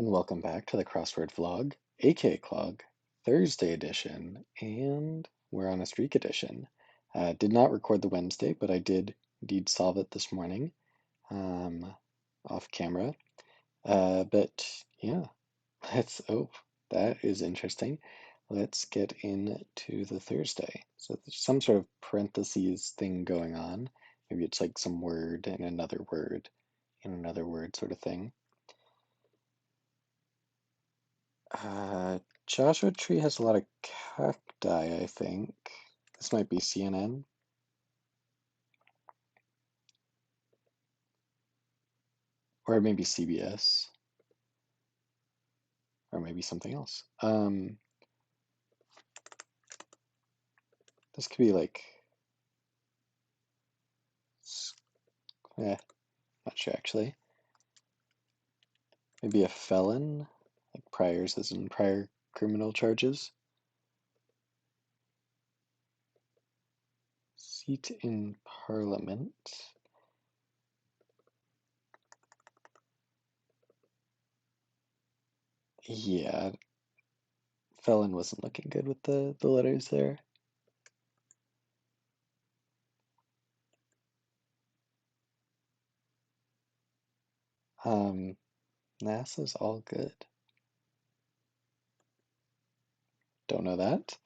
and welcome back to the Crossword vlog, aka Clog, Thursday edition, and we're on a streak edition. Did not record the Wednesday, but I did indeed solve it this morning, um, off camera. But yeah, oh, that is interesting. Let's get into the Thursday. So there's some sort of parentheses thing going on. Maybe it's like some word and another word and another word sort of thing. Uh, Joshua Tree has a lot of cacti, I think. This might be CNN, or maybe CBS, or maybe something else. This could be like, not sure actually. Maybe a felon, like priors as in prior criminal charges. Seat in Parliament. Yeah, felon wasn't looking good with the letters there. NASA's all good. Don't know that.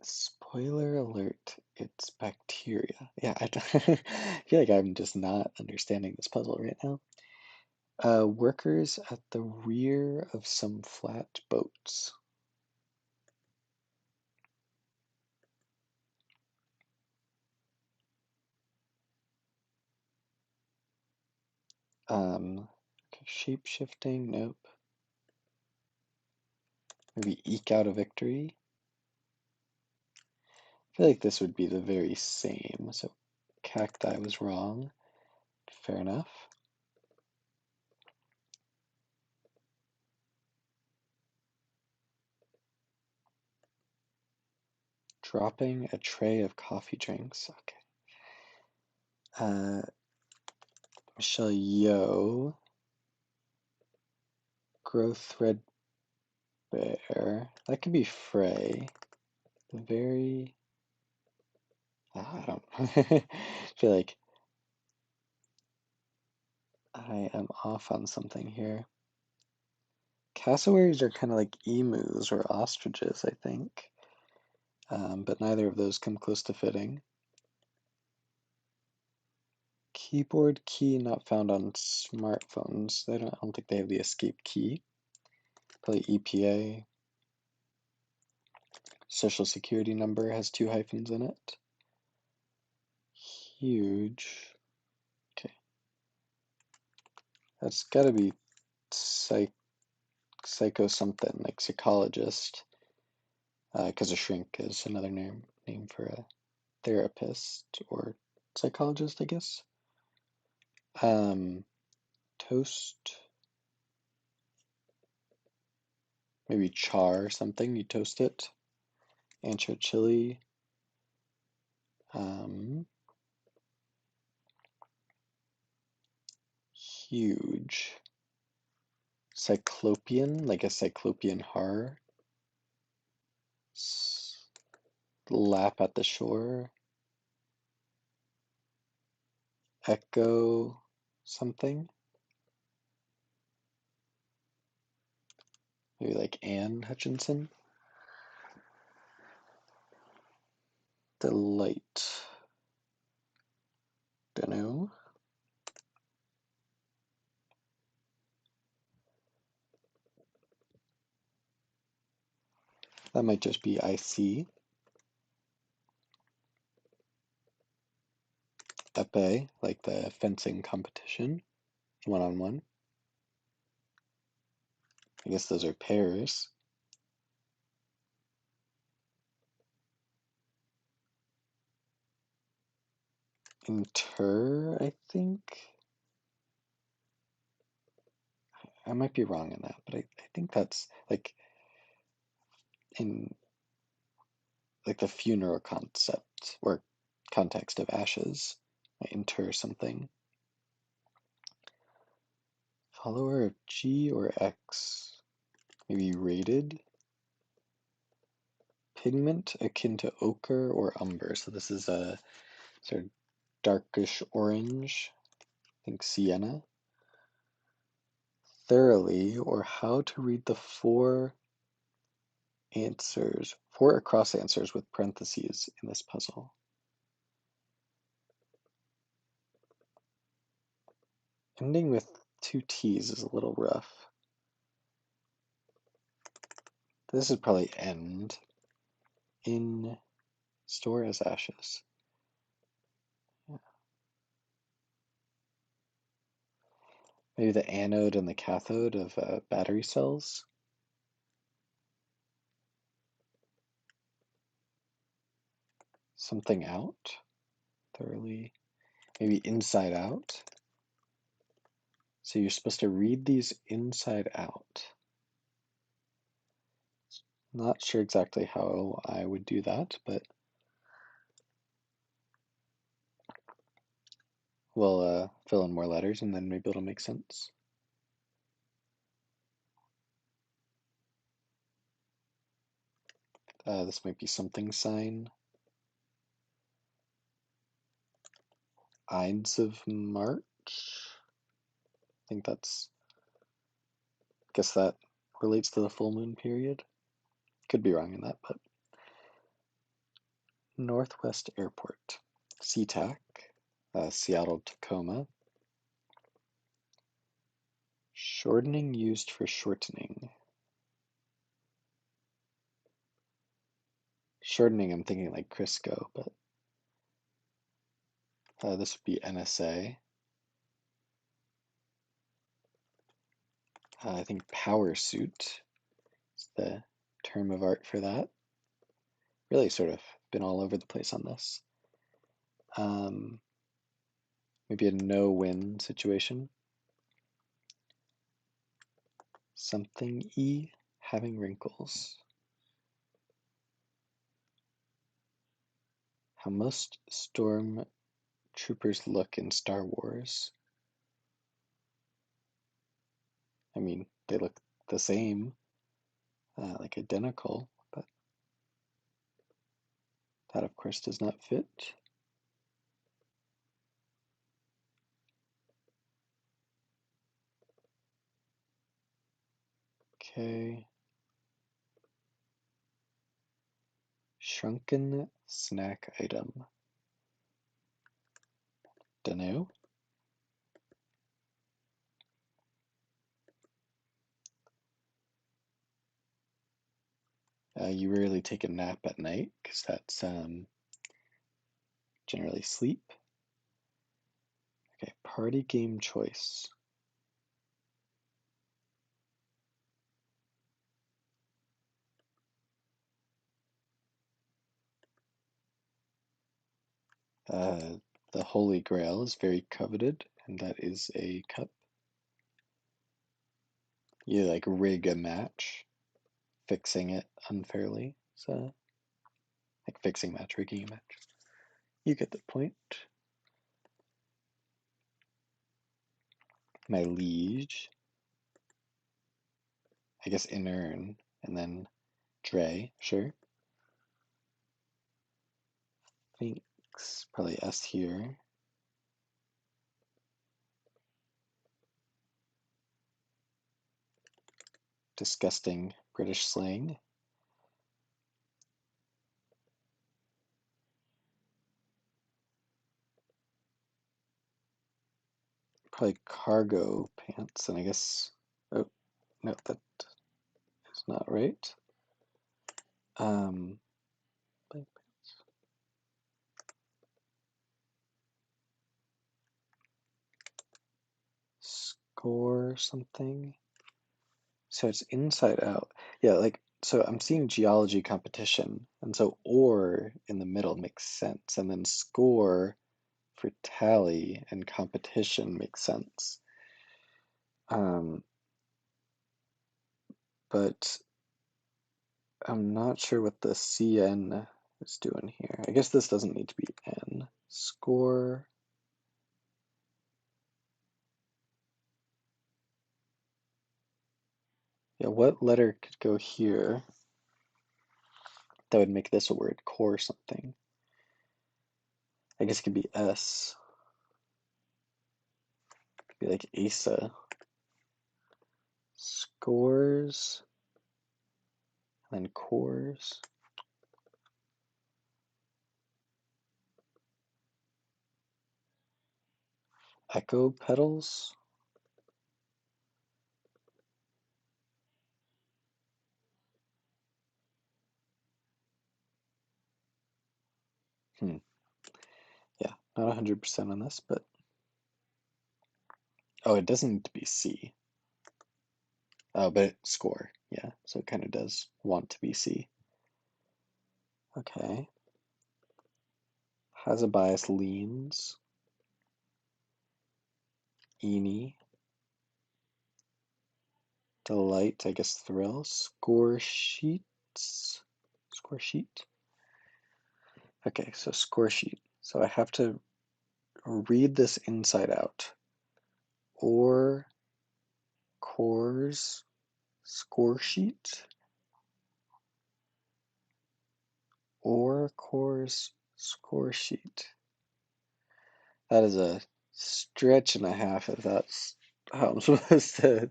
Spoiler alert, it's bacteria. Yeah, I feel like I'm just not understanding this puzzle right now. Workers at the rear of some flat boats. Okay, shape shifting, nope. Maybe eke out a victory. I feel like this would be the very same, so cacti was wrong. Fair enough. Dropping a tray of coffee drinks. Okay. Michelle Yeoh. Grow threadbare. That could be Frey. Very. I don't feel like I am off on something here. Cassowaries are kind of like emus or ostriches, I think. But neither of those come close to fitting. Keyboard key not found on smartphones. I don't think they have the escape key. Probably EPA. Social security number has 2 hyphens in it. Huge. Okay. That's gotta be psycho something, like psychologist. Because a shrink is another name for a therapist or psychologist, I guess. Toast. Maybe char or something. You toast it. Ancho chili. Huge. Cyclopean, like a cyclopean horror. Lap at the shore. Echo something. Maybe like Anne Hutchinson. Delight. Dunno. That might just be IC. Epee, like the fencing competition. One-on-one. I guess those are pairs. Inter, I think. I might be wrong on that, but I think that's like in like the funeral concept or context of ashes. I inter something. Follower of G or X, maybe rated. Pigment akin to ochre or umber. So this is a sort of darkish orange. I think sienna. Thoroughly, or how to read the four across answers with parentheses in this puzzle. Ending with two T's is a little rough. This is probably end. In store as ashes. Yeah. Maybe the anode and the cathode of battery cells. Something out. Thoroughly. Maybe inside out. So you're supposed to read these inside out. Not sure exactly how I would do that, but we'll fill in more letters and then maybe it'll make sense. This might be something sign. Ides of March. I think guess that relates to the full moon period. Could be wrong in that, but Northwest Airport. SeaTac, Seattle Tacoma. Shortening used for shortening. Shortening, I'm thinking like Crisco, but this would be NSA. I think power suit is the term of art for that. Really sort of been all over the place on this. Maybe a no-win situation. Something E having wrinkles. How most storm troopers look in Star Wars. I mean, they look the same, like identical, but that of course does not fit. Okay. Shrunken snack item. Dunno. You rarely take a nap at night because that's generally sleep. Okay, party game choice. The Holy Grail is very coveted, and that is a cup. You like rig a match, fixing it unfairly. So, like fixing match, rigging a match. You get the point. My liege. I guess inern, and then Dre, sure. Thanks, probably S here. Disgusting British slang. Probably cargo pants, and I guess, oh, no, that is not right. Blank pants. Score something. So it's inside out. Yeah, like, so I'm seeing geology competition, and so or in the middle makes sense, and then score for tally and competition makes sense. But I'm not sure what the CN Let's do in here. I guess this doesn't need to be N. Score. Yeah, what letter could go here that would make this a word? Core something. I guess it could be S. Could be like Asa. Scores. And then cores. Echo pedals. Yeah, not 100% on this, but oh, it doesn't need to be C. Oh, but score. Yeah, so it kind of does want to be C. Okay. Has a bias, leans. Eenie. Delight, I guess thrill. Score sheets. Score sheet. Okay, so score sheet. So I have to read this inside out. Or cores score sheet. Or cores score sheet. That is a stretch and a half if that's how I'm supposed to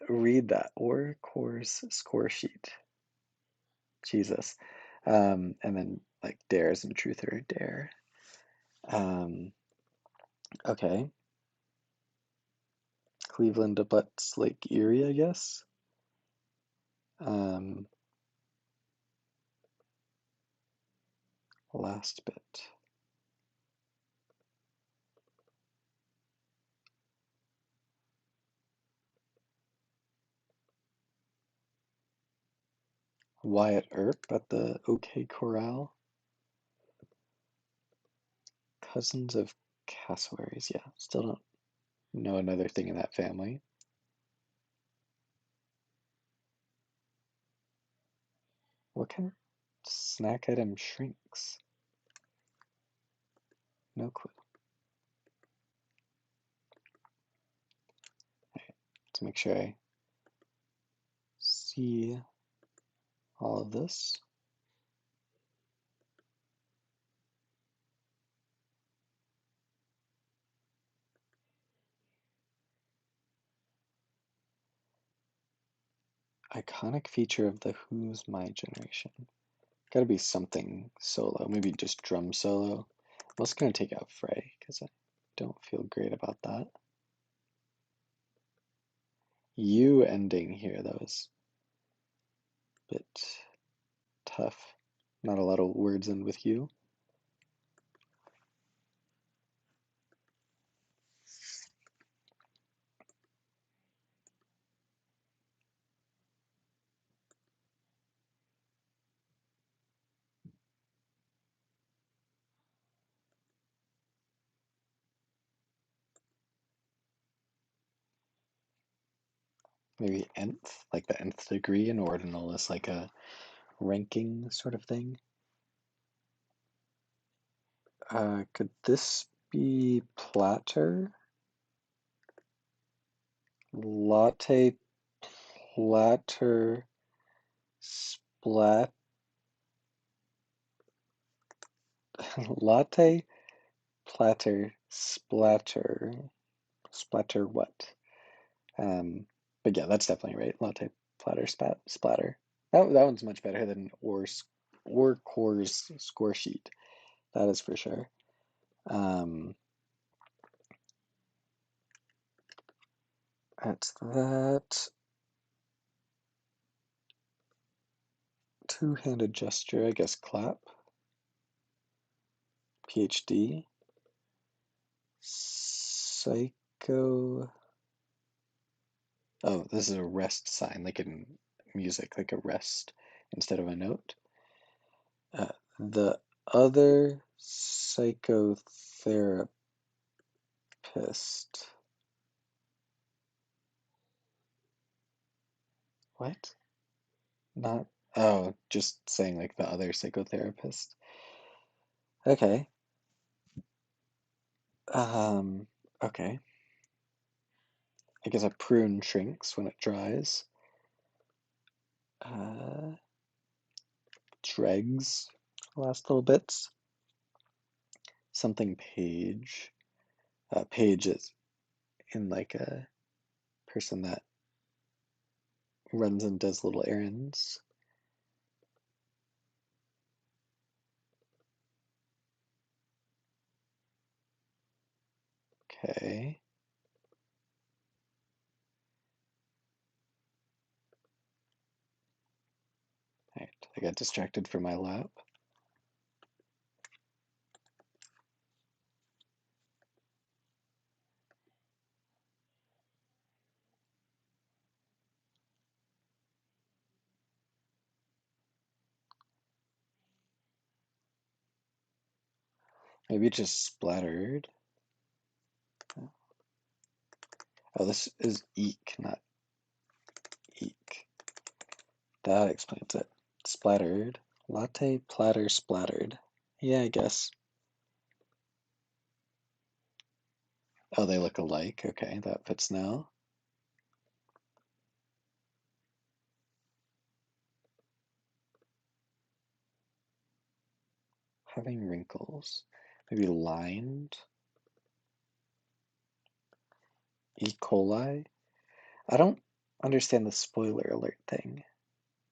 read that. Or cores score sheet. Jesus. And then like dares and truth or dare. Okay. Cleveland abuts Lake Erie, I guess. Last bit. Wyatt Earp at the OK Corral. Cousins of cassowaries. Yeah, still don't know another thing in that family. What kind of snack item shrinks? No clue. Right, to make sure I see all of this. Iconic feature of the Who's My Generation. Gotta be something solo, maybe just drum solo. I'm also gonna take out Frey because I don't feel great about that. U ending here though is a bit tough. Not a lot of words in with you. Maybe nth, like the nth degree, and ordinal is like a ranking sort of thing. Could this be platter? Latte, platter, splat, latte, platter, splatter, splatter what? But yeah, that's definitely right. Latte, platter, splatter. That one's much better than or cores score sheet. That is for sure. That's that. Two-handed gesture, I guess clap. PhD. Psycho. Oh, this is a rest sign, like in music, like a rest instead of a note. The other psychotherapist. What? Not, oh, just saying like the other psychotherapist. Okay. Um, okay. I guess a prune shrinks when it dries. Uh, Dregs, last little bits. Something page. Page is in like a person that runs and does little errands. Okay. Right. I got distracted from my lap. Maybe it just splattered. Oh, this is eek, not eek. That explains it. Splattered. Latte, platter, splattered. Yeah, I guess. Oh, they look alike. Okay, that fits now. Having wrinkles. Maybe lined. E. coli. I don't understand the spoiler alert thing.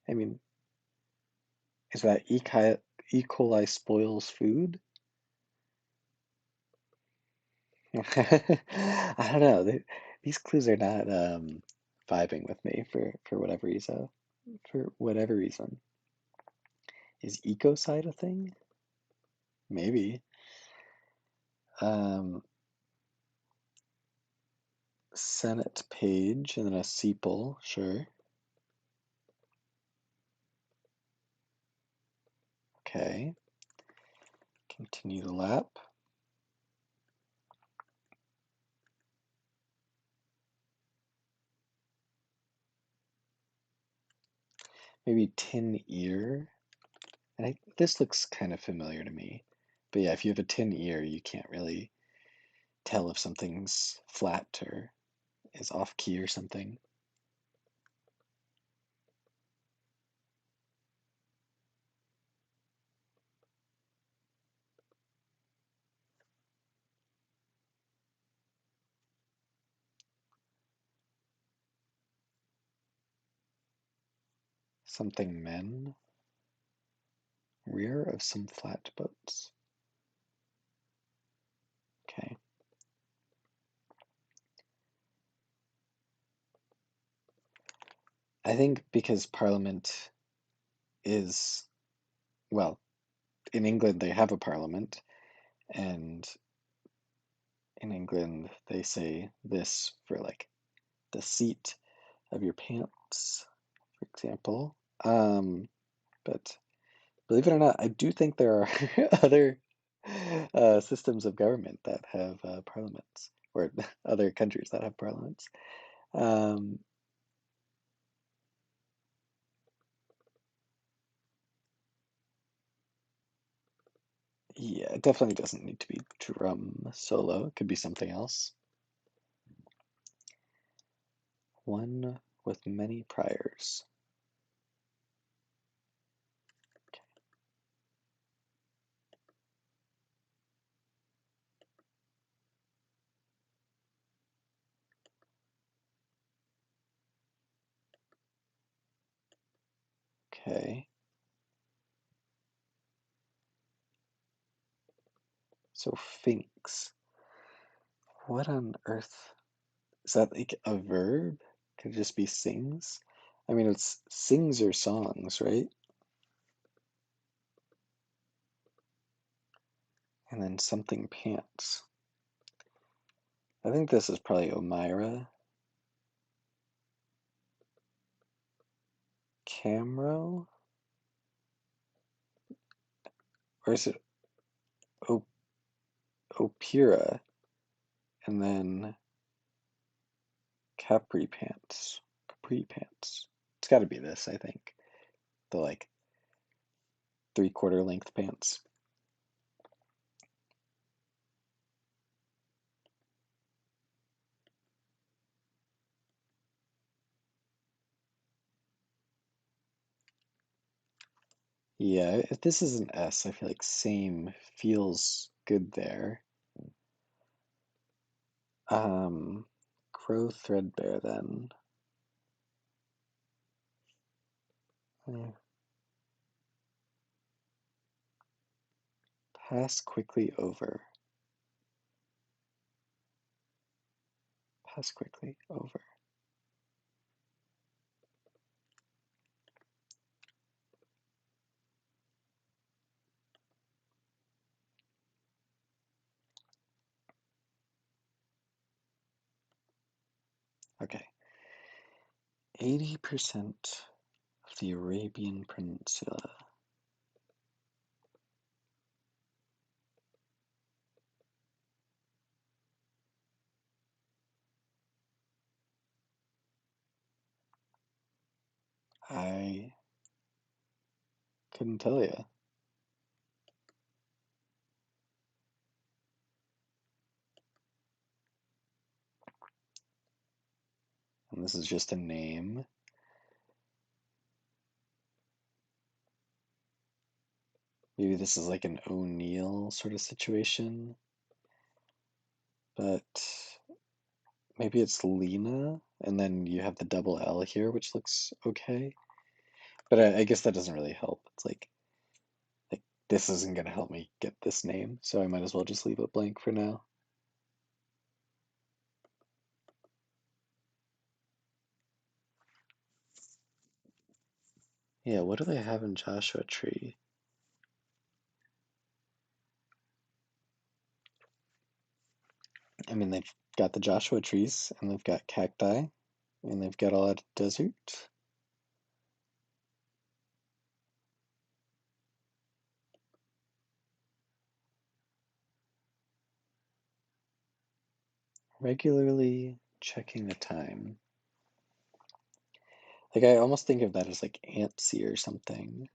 I mean, is that E. coli spoils food? I don't know. These clues are not vibing with me for whatever reason. For whatever reason. Is ecocide a thing? Maybe. Um, Senate page and then a sepal, sure. Okay. Continue the lap. Maybe tin ear. And this looks kind of familiar to me. But yeah, if you have a tin ear, you can't really tell if something's flat or is off key or something. Something men. Rear of some flat boats. Okay. I think because Parliament is, well, in England they have a Parliament, and in England they say this for like the seat of your pants, for example. But believe it or not, I do think there are other systems of government that have parliaments, or other countries that have parliaments. Um, yeah, it definitely doesn't need to be drum solo. It could be something else. One with many priors. Okay, so Finks. What on earth? Is that like a verb? Could it just be sings? I mean, it's sings or songs, right? And then something pants. I think this is probably Omira. Camro? Or is it o Opera? And then Capri pants. Capri pants. It's got to be this, I think. the like 3/4 length pants. Yeah, if this is an S, I feel like same feels good there. Grow threadbare then. Eh, Pass quickly over. Pass quickly over. Okay. 80% of the Arabian Peninsula. I couldn't tell you. And this is just a name. Maybe this is like an O'Neill sort of situation. But maybe it's Lena, and then you have the double L here, which looks okay. But I guess that doesn't really help. It's like this isn't gonna help me get this name, so I might as well just leave it blank for now. Yeah, what do they have in Joshua Tree? I mean, they've got the Joshua trees, and they've got cacti, and they've got a lot of desert. Regularly checking the time. Like, I almost think of that as like antsy or something.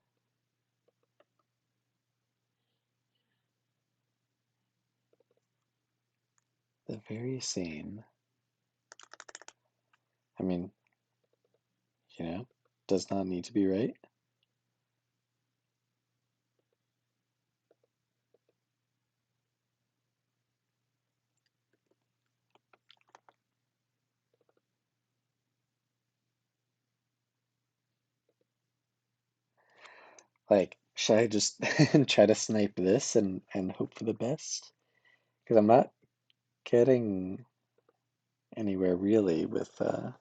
The very same. I mean, does not need to be right. Like, should I just try to snipe this and hope for the best? Because I'm not getting anywhere really with the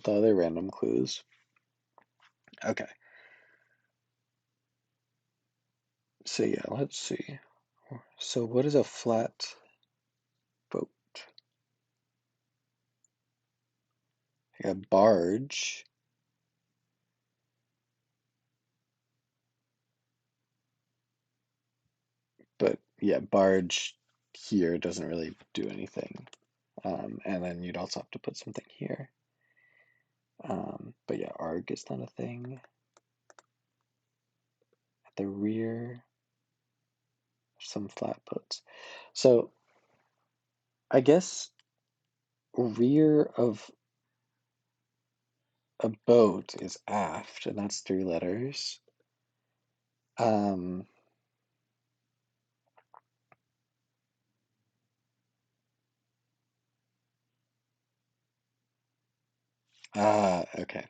other random clues. Okay, so yeah, let's see. So what is a flat boat? A barge, but yeah, barge here doesn't really do anything. And then you'd also have to put something here. But yeah, arg is not a thing. At the rear, some flat boats. So I guess rear of a boat is aft, and that's 3 letters. Um, okay.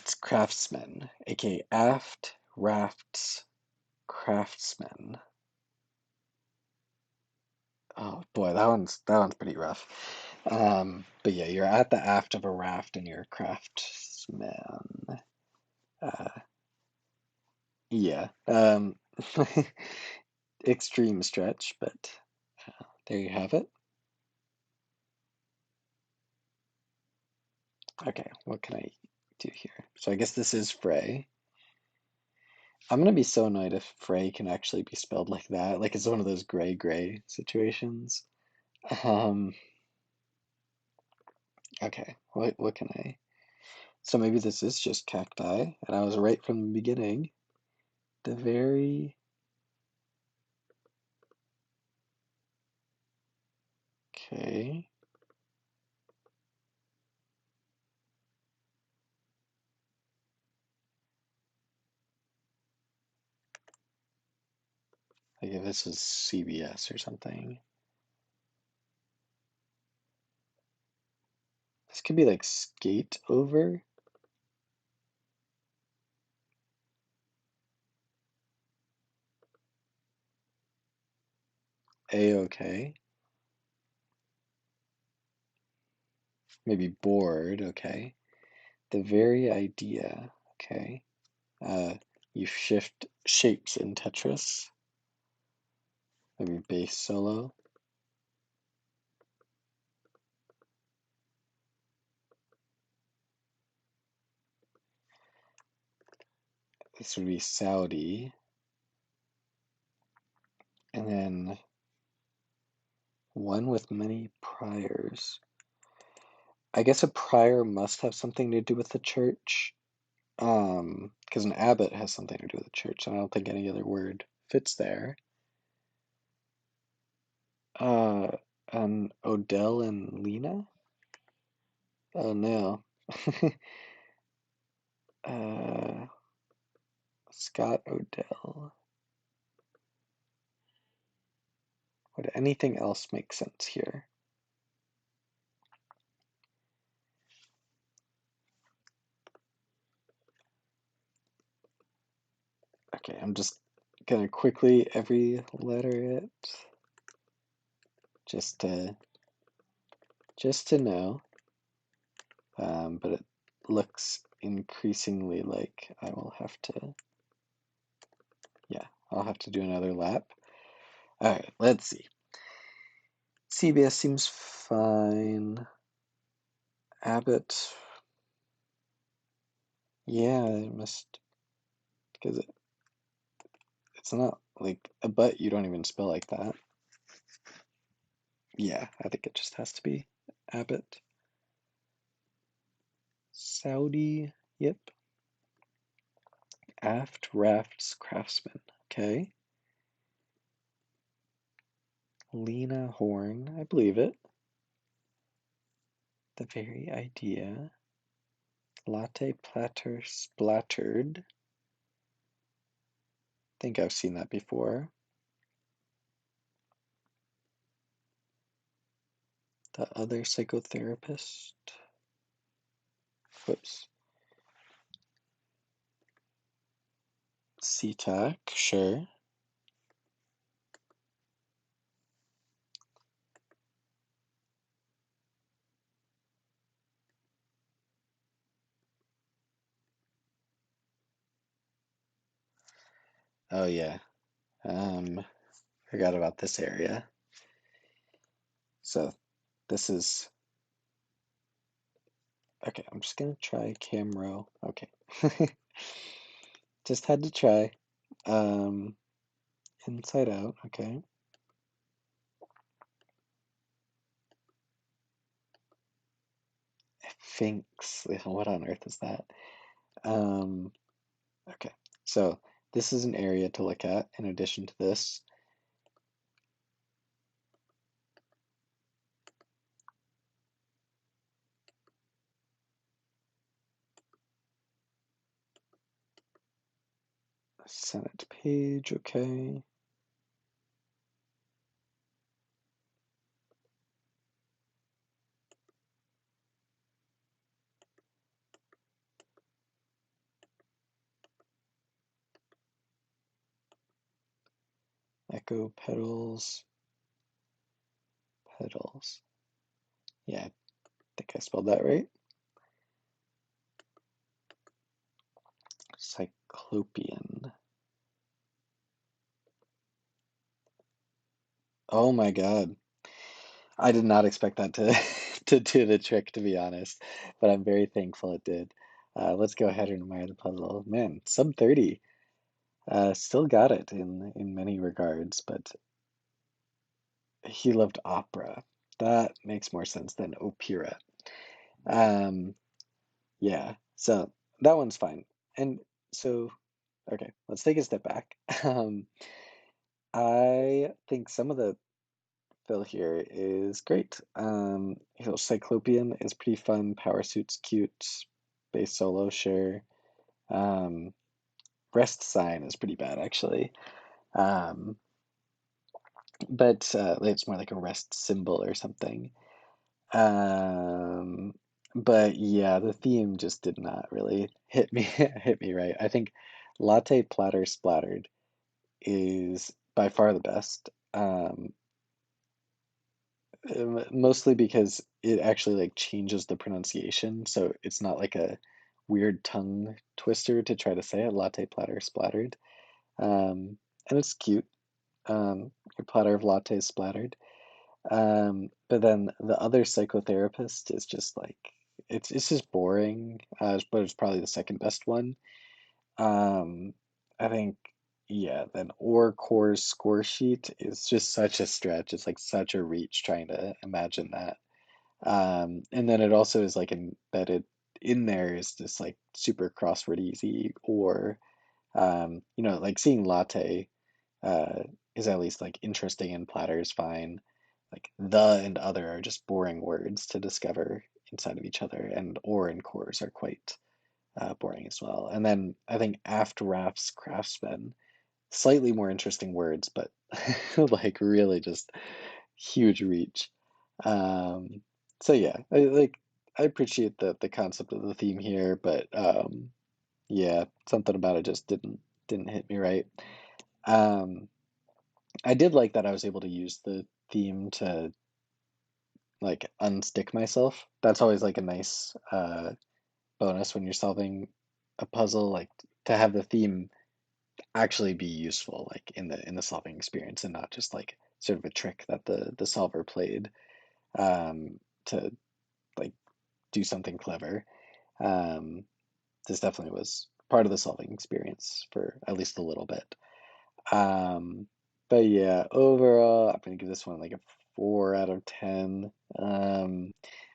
It's craftsman, aka aft, rafts, craftsman. Oh boy, that one's pretty rough. But yeah, you're at the aft of a raft and you're a craftsman. Uh, yeah. Extreme stretch, but there you have it. Okay, what can I do here? So I guess this is Frey. I'm gonna be so annoyed if Frey can actually be spelled like that. Like it's one of those gray situations. Um, okay, what can I? So maybe this is just cacti, and I was right from the beginning. The very okay. Like if this is CBS or something. This could be like skate over. A-okay. Maybe bored, okay. The very idea, okay. Uh, you shift shapes in Tetris. Maybe bass solo. This would be Saudi. And then one with many priors. I guess a prior must have something to do with the church. Because an abbot has something to do with the church, and I don't think any other word fits there. Uh, and Odell and Lena? Oh no. uh, Scott Odell. Would anything else make sense here? Okay, I'm just gonna quickly every letter it just to just to know. But it looks increasingly like I will have to, yeah, I'll have to do another lap. All right, let's see. CBS seems fine. Abbott, yeah, it must, because it's not like a but you don't even spell like that. Yeah, I think it just has to be Abbott. Saudi, yep. Aft rafts craftsman, okay. Lena Horn, I believe it. The very idea. Latte platter splattered. Think I've seen that before. The other psychotherapist. Whoops. CTAC, sure. Oh yeah. Um, Forgot about this area. So this is okay. I'm just gonna try Camro. Okay. Just had to try. Um, Inside out. Okay. Sphinx. What on earth is that? Um, okay. So this is an area to look at in addition to this. Senate page, okay. Echo pedals, pedals. Yeah, I think I spelled that right. Cyclopean. Oh my God. I did not expect that to to do the trick, to be honest, but I'm very thankful it did. Let's go ahead and admire the puzzle. Man, sub 30. Still got it in many regards, but he loved opera. That makes more sense than opera. Um, yeah, so that one's fine. And so, okay, let's take a step back. Um, I think some of the fill here is great. Cyclopean is pretty fun. Power Suit's cute. Bass solo, sure. Um, Rest Sign is pretty bad, actually. Um, but it's more like a rest symbol or something. Um, but yeah, the theme just did not really hit me hit me right. I think Latte Platter Splattered is by far the best. Mostly because it actually like changes the pronunciation, so it's not like a weird tongue twister to try to say it. Latte Platter Splattered. And it's cute. Your platter of lattes splattered. But then the other psychotherapist is just like it's just boring, but it's probably the second best one. Um, I think yeah, then or Core's score sheet is just such a stretch. It's like such a reach trying to imagine that. And then it also is like embedded in there is this like super crossword easy or like seeing latte uh, is at least like interesting and platter is fine. Like the and other are just boring words to discover inside of each other, and or and cores are quite boring as well. And then I think aft rafts craftsmen, slightly more interesting words, but like really just huge reach. Um, so yeah, I appreciate the concept of the theme here, but yeah, something about it just didn't hit me right. Um, I did like that I was able to use the theme to like unstick myself. That's always like a nice bonus when you're solving a puzzle, like to have the theme actually be useful, like in the solving experience, and not just like sort of a trick that the solver played to like do something clever. Um, this definitely was part of the solving experience for at least a little bit. Um, but yeah, overall, I'm gonna give this one like a 4 out of 10.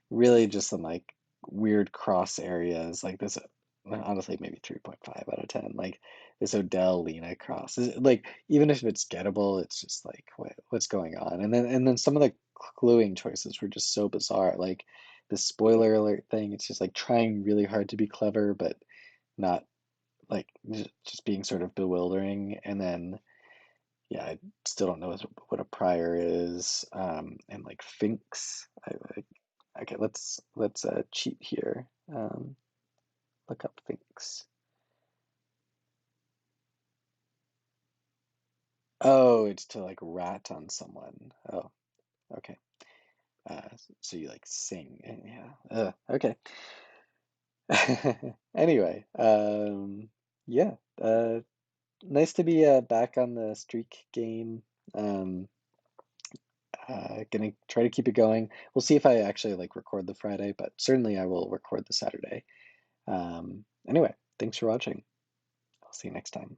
Really just some like weird cross areas like this. Honestly, maybe 3.5 out of 10. Like this Odell Lena cross is like even if it's gettable, it's just like what's going on? And then some of the cluing choices were just so bizarre. Like the spoiler alert thing, it's just like trying really hard to be clever, but not like just being sort of bewildering. And then yeah, I still don't know what a prior is. And like Finks. Okay, let's cheat here. Look up Finks. Oh, it's to like rat on someone. Oh, okay. So you like sing. Yeah. Okay. Anyway, yeah. Nice to be back on the streak game. Um, gonna try to keep it going. We'll see if I actually like record the Friday, but certainly I will record the Saturday. Anyway, thanks for watching. I'll see you next time.